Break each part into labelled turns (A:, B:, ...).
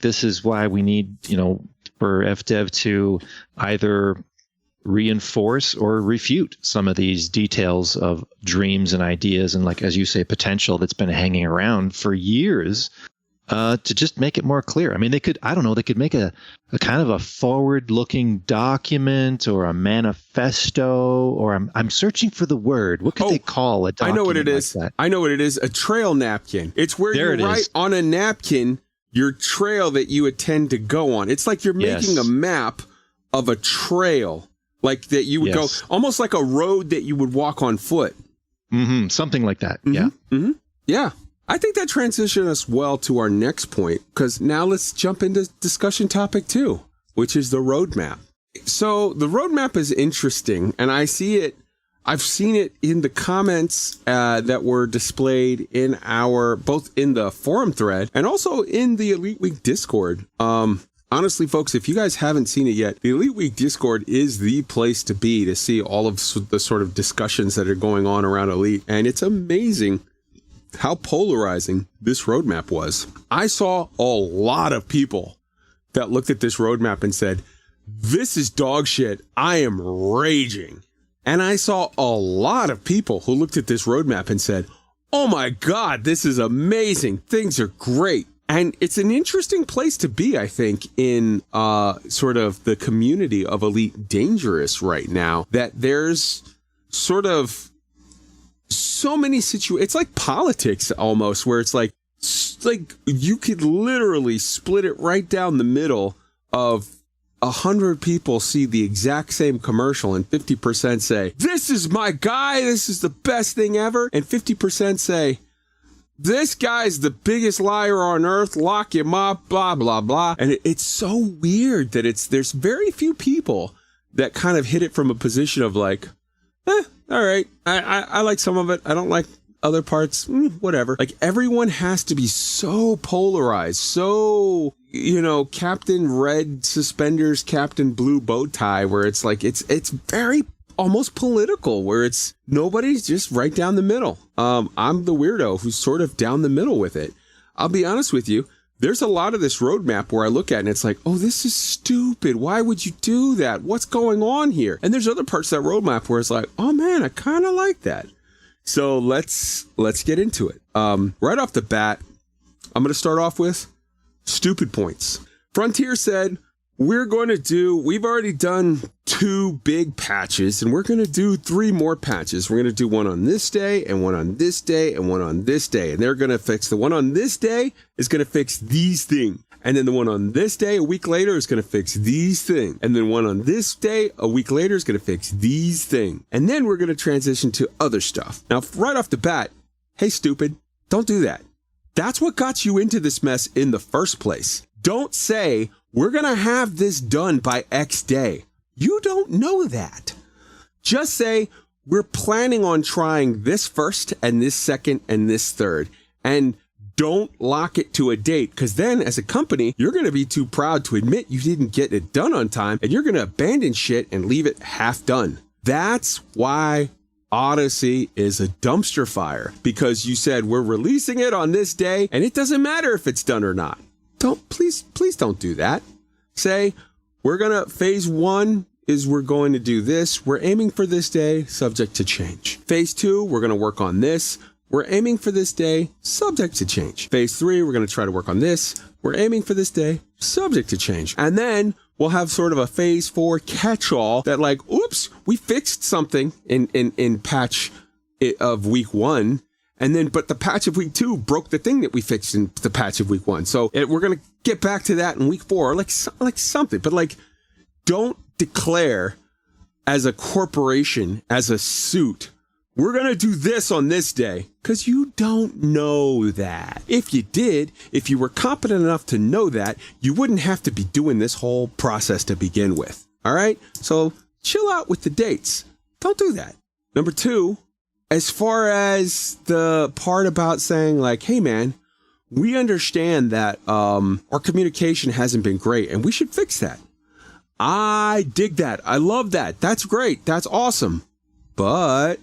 A: this is why we need, for FDev to either reinforce or refute some of these details of dreams and ideas and, like, as you say, potential that's been hanging around for years, to just make it more clear. I mean, they could make a kind of a forward-looking document or a manifesto, or I'm searching for the word. What could they call a document?
B: I know what it is.
A: Like that?
B: I know what it is. A trail napkin. It's where you write on a napkin your trail that you intend to go on. It's like you're making a map of a trail, like that you would go, almost like a road that you would walk on foot.
A: Mm-hmm. Something like that.
B: Mm-hmm.
A: Yeah.
B: Mm-hmm. Yeah. I think that transitions us well to our next point, because now let's jump into discussion topic 2, which is the roadmap. So the roadmap is interesting, and I've seen it in the comments that were displayed in both in the forum thread and also in the Elite Week Discord. Honestly, folks, if you guys haven't seen it yet, the Elite Week Discord is the place to be to see all of the sort of discussions that are going on around Elite, and it's amazing how polarizing this roadmap was. I saw a lot of people that looked at this roadmap and said, this is dog shit. I am raging. And I saw a lot of people who looked at this roadmap and said, oh my God, this is amazing. Things are great. And it's an interesting place to be, I think, in sort of the community of Elite Dangerous right now, that there's sort of so many situations. It's like politics almost, where it's like you could literally split it right down the middle of 100 people see the exact same commercial, and 50% say, this is my guy, this is the best thing ever. And 50% say, this guy's the biggest liar on earth, lock him up, blah, blah, blah. And it's so weird that there's very few people that kind of hit it from a position of like, all right, I like some of it. I don't like other parts, whatever. Like, everyone has to be so polarized, so, Captain Red Suspenders, Captain Blue Bow Tie, where it's like, it's very almost political, where it's nobody's just right down the middle. I'm the weirdo who's sort of down the middle with it. I'll be honest with you. There's a lot of this roadmap where I look at it and it's like, oh, this is stupid. Why would you do that? What's going on here? And there's other parts of that roadmap where it's like, oh man, I kind of like that. So let's get into it. Right off the bat, I'm going to start off with stupid points. Frontier said, we've already done 2 big patches, and we're going to do 3 more patches. We're going to do one on this day, and one on this day, and one on this day. And they're going to fix the one on this day is going to fix these things. And then the one on this day, a week later, is going to fix these things. And then one on this day, a week later, is going to fix these things. And then we're going to transition to other stuff. Now, right off the bat, hey, stupid, don't do that. That's what got you into this mess in the first place. Don't say, we're going to have this done by X day. You don't know that. Just say, we're planning on trying this first and this second and this third. And don't lock it to a date, because then as a company, you're going to be too proud to admit you didn't get it done on time, and you're going to abandon shit and leave it half done. That's why Odyssey is a dumpster fire, because you said we're releasing it on this day, and it doesn't matter if it's done or not. Please don't do that. Say, phase 1 is we're going to do this. We're aiming for this day, subject to change. Phase 2, we're going to work on this. We're aiming for this day, subject to change. Phase 3, we're going to try to work on this. We're aiming for this day, subject to change. And then we'll have sort of a phase 4 catch-all that, like, oops, we fixed something in patch of week 1. And then, but the patch of week 2 broke the thing that we fixed in the patch of week 1. So we're going to get back to that in week 4, like something. But like, don't declare as a corporation, as a suit, we're going to do this on this day, because you don't know that. If you did, if you were competent enough to know that, you wouldn't have to be doing this whole process to begin with. All right? So chill out with the dates. Don't do that. Number 2, as far as the part about saying like, hey man, we understand that our communication hasn't been great and we should fix that. I dig that. I love that. That's great. That's awesome. But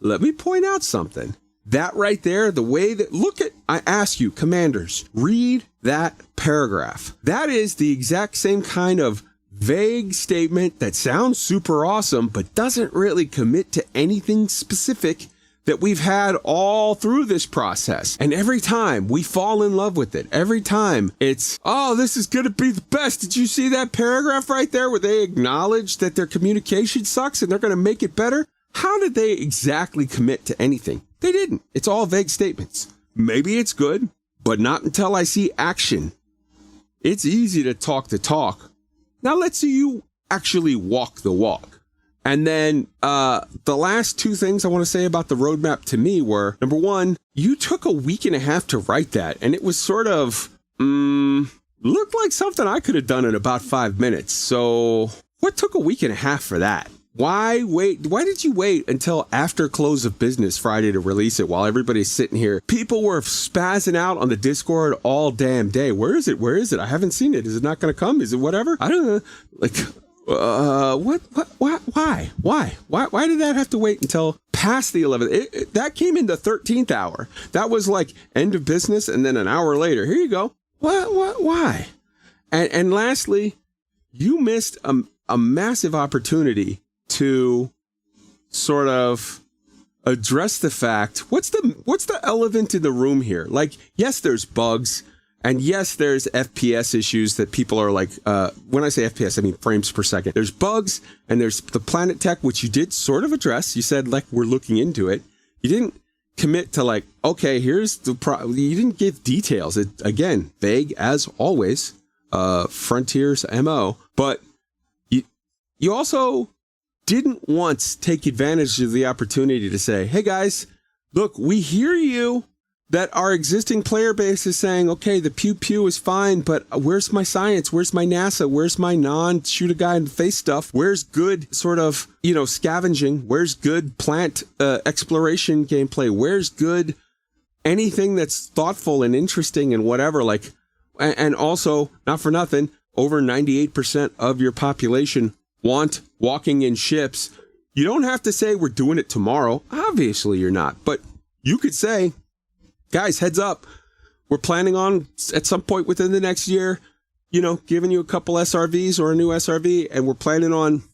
B: let me point out something. That right there, the way that, I ask you, commanders, read that paragraph. That is the exact same kind of vague statement that sounds super awesome, but doesn't really commit to anything specific that we've had all through this process. And every time we fall in love with it, every time it's, oh, this is going to be the best. Did you see that paragraph right there where they acknowledge that their communication sucks and they're going to make it better? How did they exactly commit to anything? They didn't. It's all vague statements. Maybe it's good, but not until I see action. It's easy to talk the talk. Now let's see you actually walk the walk. And then the last two things I want to say about the roadmap to me were, number one, you took a week and a half to write that. And it was sort of, looked like something I could have done in about 5 minutes. So what took a week and a half for that? Why wait? Why did you wait until after close of business Friday to release it while everybody's sitting here? People were spazzing out on the Discord all damn day. Where is it? Where is it? I haven't seen it. Is it not going to come? Is it whatever? I don't know. Like, why did that have to wait until past the 11th? That came in the 13th hour. That was like end of business. And then an hour later, here you go. Why? And lastly, you missed a massive opportunity to sort of address the fact, what's the elephant in the room here? Like, yes, there's bugs, and yes, there's FPS issues that people are like, when I say FPS, I mean frames per second. There's bugs, and there's the Planet Tech, which you did sort of address. You said, like, we're looking into it. You didn't commit to, like, okay, here's the you didn't give details. It, again, vague as always, Frontier's MO, but you also didn't once take advantage of the opportunity to say, hey guys, look, we hear you that our existing player base is saying, okay, the pew pew is fine, but where's my science? Where's my NASA? Where's my non-shoot a guy in the face stuff? Where's good sort of, scavenging? Where's good plant exploration gameplay? Where's good anything that's thoughtful and interesting and whatever? Like, and also, not for nothing, over 98% of your population want walking in ships. You don't have to say we're doing it tomorrow. Obviously you're not, but you could say, guys, heads up, we're planning on at some point within the next year, giving you a couple SRVs or a new SRV, and we're planning on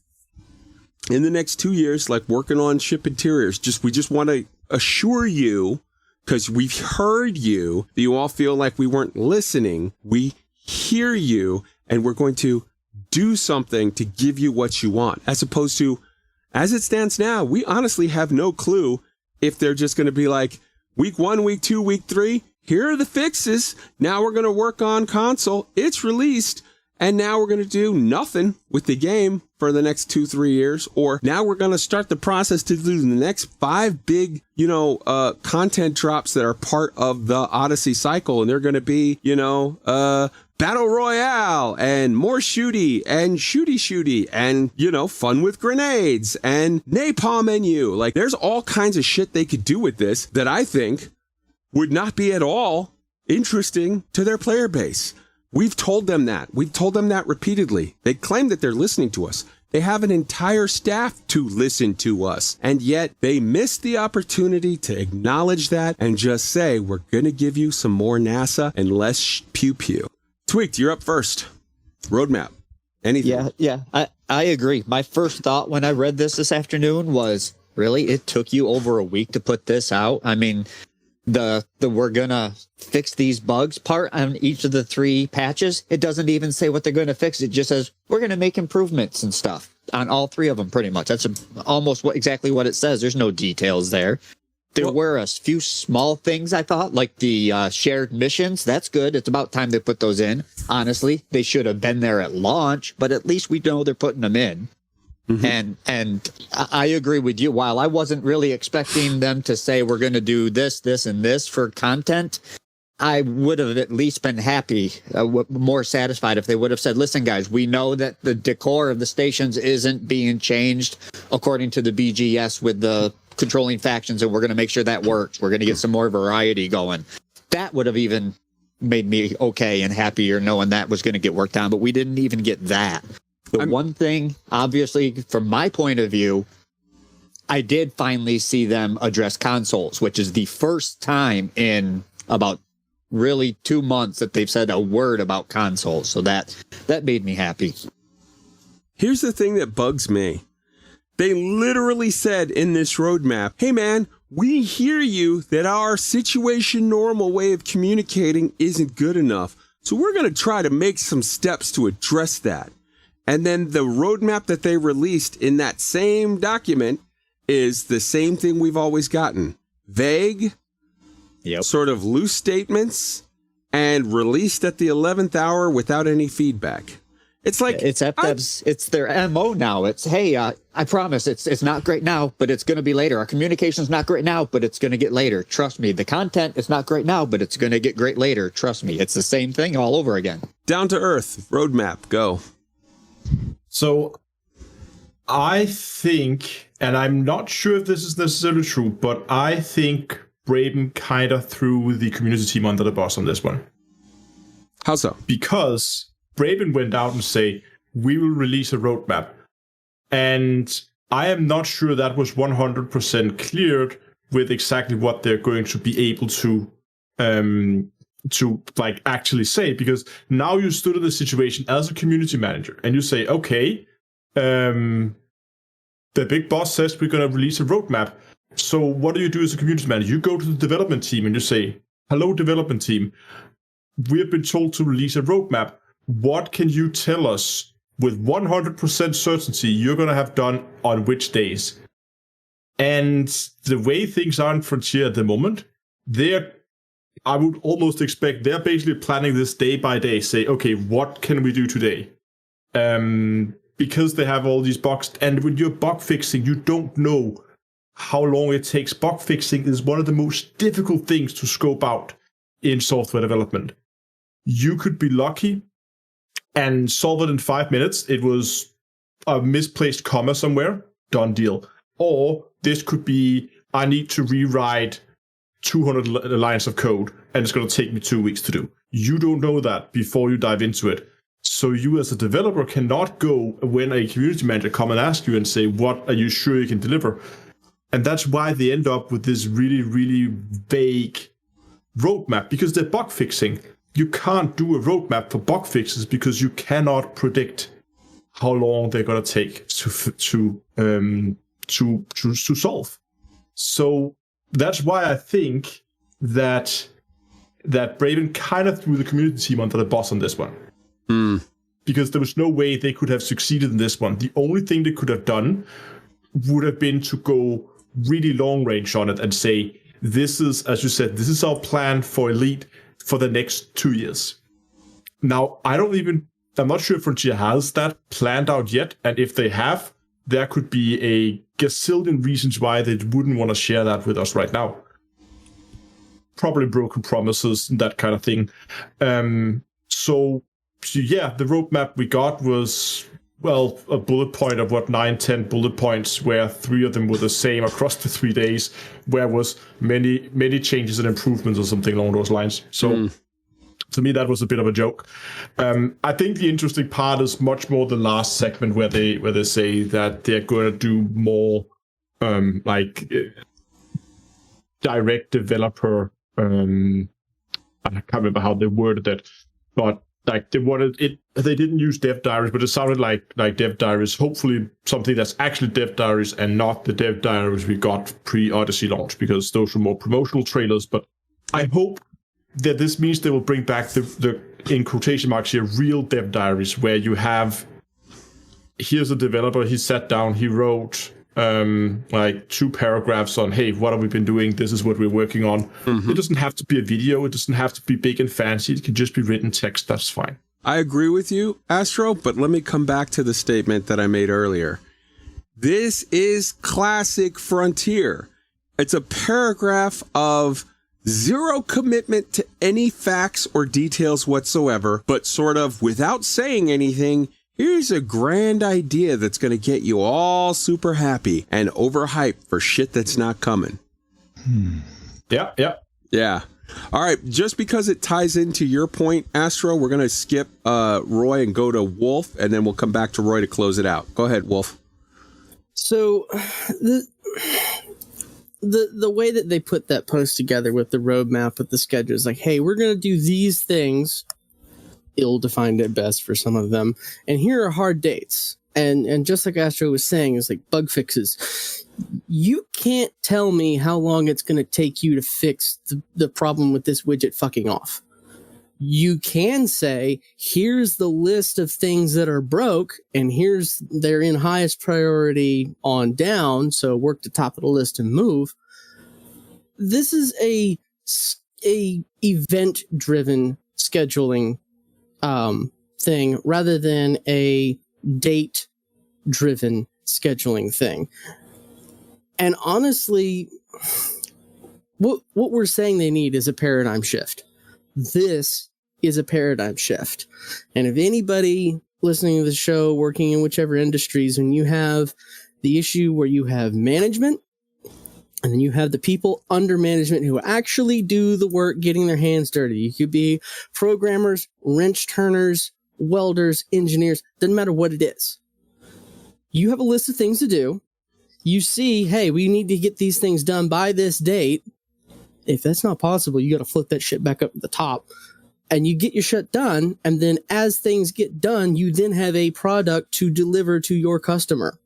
B: in the next 2 years, like working on ship interiors. We just want to assure you, because we've heard you, that you all feel like we weren't listening. We hear you, and we're going to do something to give you what you want, as opposed to, as it stands now, we honestly have no clue if they're just going to be like, week 1, week 2, week 3, here are the fixes. Now we're going to work on console. It's released. And now we're going to do nothing with the game for the next 2-3 years. Or now we're going to start the process to do the next 5 big, content drops that are part of the Odyssey cycle. And they're going to be, Battle Royale and more shooty and, fun with grenades and napalm menu. Like, there's all kinds of shit they could do with this that I think would not be at all interesting to their player base. We've told them that. We've told them that repeatedly. They claim that they're listening to us. They have an entire staff to listen to us. And yet they missed the opportunity to acknowledge that and just say, we're going to give you some more NASA and less pew pew. Tweaked, you're up first. Roadmap. Anything?
C: Yeah. I agree. My first thought when I read this afternoon was, really? It took you over a week to put this out? I mean, the we're gonna fix these bugs part on each of the 3 patches, it doesn't even say what they're going to fix. It just says we're going to make improvements and stuff on all 3 of them, pretty much. That's almost exactly what it says. There's no details there. There were a few small things, I thought, like the shared missions. That's good. It's about time they put those in. Honestly, they should have been there at launch, but at least we know they're putting them in. Mm-hmm. And I agree with you. While I wasn't really expecting them to say we're going to do this, this, and this for content, I would have at least been happy, more satisfied if they would have said, listen, guys, we know that the decor of the stations isn't being changed according to the BGS with the controlling factions, and we're going to make sure that works. We're going to get some more variety going. That would have even made me okay and happier knowing that was going to get worked on, but we didn't even get that. The one thing, obviously, from my point of view, I did finally see them address consoles, which is the first time in about really 2 months that they've said a word about consoles. So that made me happy.
B: Here's the thing that bugs me. They literally said in this roadmap, hey man, we hear you that our situation normal way of communicating isn't good enough. So we're going to try to make some steps to address that. And then the roadmap that they released in that same document is the same thing we've always gotten. Vague, sort of loose statements, and released at the 11th hour without any feedback. It's like
C: it's their MO now. It's, hey, I promise it's not great now, but it's going to be later. Our communication's not great now, but it's going to get later. Trust me. The content is not great now, but it's going to get great later. Trust me. It's the same thing all over again.
B: Down to earth. Roadmap. Go.
D: So I think, and I'm not sure if this is necessarily true, but I think Braben kind of threw the community team under the bus on this one.
B: How so?
D: Because Braben went out and say, we will release a roadmap. And I am not sure that was 100% cleared with exactly what they're going to be able to like actually say, because now you stood in the situation as a community manager and you say, okay, the big boss says we're going to release a roadmap. So what do you do as a community manager? You go to the development team and you say, hello, development team. We have been told to release a roadmap. What can you tell us with 100% certainty you're going to have done on which days? And the way things are in Frontier at the moment, I would almost expect they're basically planning this day by day, say, okay, what can we do today? Because they have all these bugs, and when you're bug fixing, you don't know how long it takes. Bug fixing is one of the most difficult things to scope out in software development. You could be lucky and solve it in 5 minutes. It was a misplaced comma somewhere, done deal. Or this could be, I need to rewrite 200 lines of code, and it's going to take me 2 weeks to do. You don't know that before you dive into it. So you as a developer cannot go when a community manager come and ask you and say, what are you sure you can deliver? And that's why they end up with this really, really vague roadmap, because they're bug fixing. You can't do a roadmap for bug fixes because you cannot predict how long they're going to take to solve. So that's why I think that Braben kind of threw the community team under the bus on this one. Because there was no way they could have succeeded in this one. The only thing they could have done would have been to go really long range on it and say, this is, as you said, this is our plan for Elite for the next 2 years. Now, I'm not sure if Frontier has that planned out yet. And if they have, there could be a gazillion reasons why they wouldn't want to share that with us right now. Probably broken promises and that kind of thing. So yeah, the roadmap we got was, well, a bullet point of 9-10 bullet points, where 3 of them were the same across the 3 days, where was many changes and improvements or something along those lines. So to me, that was a bit of a joke. I think the interesting part is much more the last segment where they say that they're going to do more direct developer. I can't remember how they worded it, but like they wanted it. They didn't use dev diaries, but it sounded like dev diaries. Hopefully, something that's actually dev diaries and not the dev diaries we got pre-Odyssey launch, because those were more promotional trailers. But I hope that this means they will bring back the in quotation marks here, real dev diaries, where you have, here's a developer, he sat down, he wrote 2 paragraphs on, hey, what have we been doing? This is what we're working on. It doesn't have to be a video. It doesn't have to be big and fancy. It can just be written text. That's fine.
B: I agree with you, Astro, but let me come back to the statement that I made earlier. This is classic Frontier. It's a paragraph of zero commitment to any facts or details whatsoever, but sort of without saying anything, here's a grand idea that's going to get you all super happy and overhyped for shit that's not coming. Yeah. All right. Just because it ties into your point, Astro, we're going to skip Roy and go to Wolf, and then we'll come back to Roy to close it out. Go ahead, Wolf.
E: So the way that they put that post together with the roadmap, with the schedule, is like, hey, we're going to do these things, ill-defined at best for some of them, and here are hard dates. And just like Astro was saying, it's like bug fixes. You can't tell me how long it's going to take you to fix the problem with this widget fucking off. You can say, here's the list of things that are broke, and they're in highest priority on down, so work the top of the list and move. This is a event-driven scheduling thing rather than a date-driven scheduling thing. And honestly, what we're saying they need is a paradigm shift. This is a paradigm shift. And if anybody listening to the show, working in whichever industries, when you have the issue where you have management, and then you have the people under management who actually do the work, getting their hands dirty. You could be programmers, wrench turners, welders, engineers, doesn't matter what it is. You have a list of things to do. You see, hey, we need to get these things done by this date. If that's not possible, you got to flip that shit back up to the top, and you get your shit done. And then as things get done, you then have a product to deliver to your customer.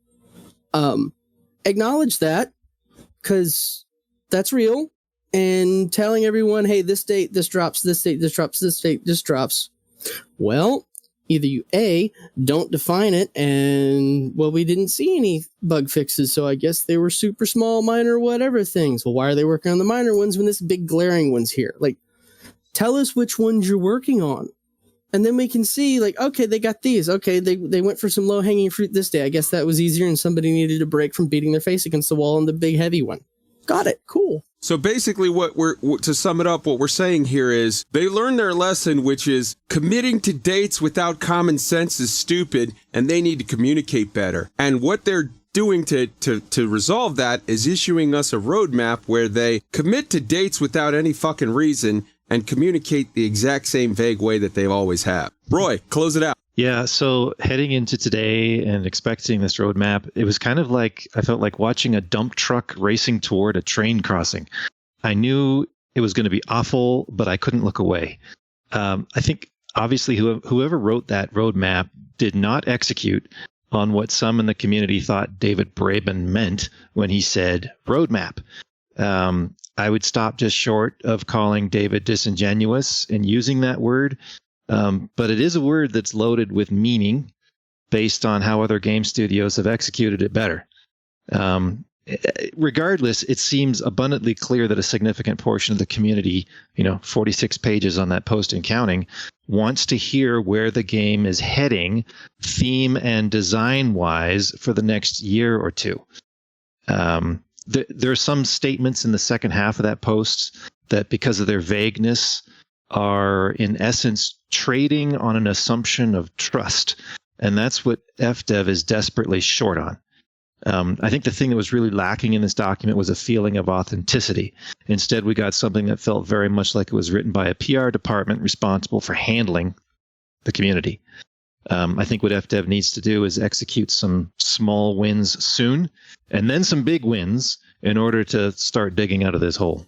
E: Acknowledge that, because that's real. And telling everyone, hey, this date, this drops, this date, this drops, this date, this drops. Well, either you don't define it, and well, we didn't see any bug fixes, so I guess they were super small, minor, whatever things. Well, why are they working on the minor ones when this big glaring one's here? Like, tell us which ones you're working on, and then we can see, like, okay, they got these. Okay, they went for some low hanging fruit this day. I guess that was easier, and somebody needed a break from beating their face against the wall on the big heavy one. Got it. Cool.
B: So basically to sum it up, what we're saying here is they learned their lesson, which is committing to dates without common sense is stupid, and they need to communicate better. And what they're doing to resolve that is issuing us a roadmap where they commit to dates without any fucking reason and communicate the exact same vague way that they've always have. Roy, close it out.
A: Yeah, so heading into today and expecting this roadmap, it was kind of like, I felt like watching a dump truck racing toward a train crossing. I knew it was going to be awful, but I couldn't look away. I think, obviously, whoever wrote that roadmap did not execute on what some in the community thought David Braben meant when he said roadmap. I would stop just short of calling David disingenuous in using that word. But it is a word that's loaded with meaning based on how other game studios have executed it better. Regardless, it seems abundantly clear that a significant portion of the community, 46 pages on that post and counting, wants to hear where the game is heading theme and design-wise for the next year or two. There are some statements in the second half of that post that, because of their vagueness, are in essence trading on an assumption of trust. And that's what FDev is desperately short on. I think the thing that was really lacking in this document was a feeling of authenticity. Instead, we got something that felt very much like it was written by a PR department responsible for handling the community. I think what FDev needs to do is execute some small wins soon, and then some big wins in order to start digging out of this hole.